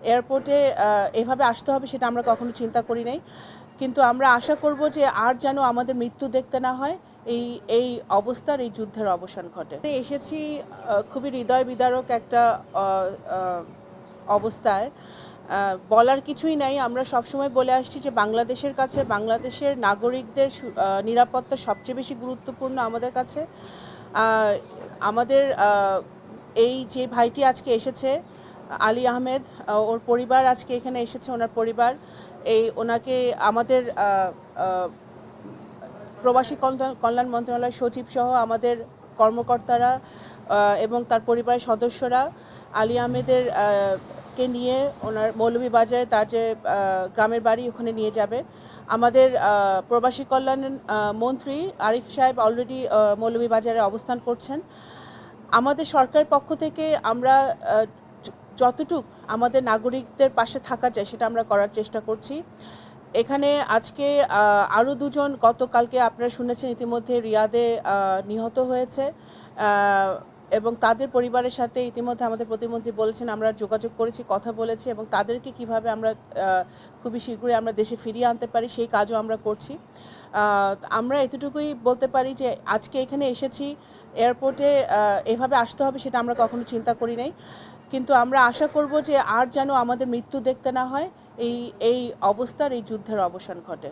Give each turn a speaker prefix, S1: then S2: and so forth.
S1: এয়ারপোর্টে এভাবে আসতে হবে সেটা আমরা কখনো চিন্তা করি নাই, কিন্তু আমরা আশা করব যে আর যেন আমাদের মৃত্যু দেখতে না হয়, এই এই অবস্থার এই যুদ্ধের অবসান ঘটে। এসেছি খুবই হৃদয় বিদারক একটা অবস্থায়। বলার কিছুই নাই। আমরা সবসময় বলে আসছি যে বাংলাদেশের কাছে বাংলাদেশের নাগরিকদের নিরাপত্তা সবচেয়ে বেশি গুরুত্বপূর্ণ আমাদের কাছে। আমাদের এই যে ভাইটি আজকে এসেছে, আলী আহমেদ, ওর পরিবার আজকে এখানে এসেছে, ওনার পরিবার ওনাকে আমাদের প্রবাসী কল্যাণ মন্ত্রণালয়ের সচিব সহ আমাদের কর্মকর্তারা এবং তার পরিবারের সদস্যরা আলী আহমেদের কে নিয়ে ওনার মৌলভীবাজারে তার যে গ্রামের বাড়ি ওখানে নিয়ে যাবে। আমাদের প্রবাসী কল্যাণ মন্ত্রী আরিফ সাহেব অলরেডি মৌলভীবাজারে অবস্থান করছেন। আমাদের সরকারের পক্ষ থেকে আমরা যতটুক আমাদের নাগরিকদের পাশে থাকা যায় সেটা আমরা করার চেষ্টা করছি। এখানে আজকে আরও দুজন গতকালকে আপনারা শুনেছেন ইতিমধ্যে রিয়াদে নিহত হয়েছে, এবং তাদের পরিবারের সাথে ইতিমধ্যে আমাদের প্রতিমন্ত্রী বলেছেন আমরা যোগাযোগ করেছি, কথা বলেছি, এবং তাদেরকে কিভাবে আমরা খুবই শীঘ্রই আমরা দেশে ফিরিয়ে আনতে পারি সেই কাজও আমরা করছি। আমরা এতটুকুই বলতে পারি যে আজকে এখানে এসেছি, এয়ারপোর্টে এভাবে আসতে হবে সেটা আমরা কখনো চিন্তা করি নাই, কিন্তু আমরা আশা করব যে আর যেন আমাদের মৃত্যু দেখতে না হয়, এই এই অবস্থার এই যুদ্ধের অবসান ঘটে।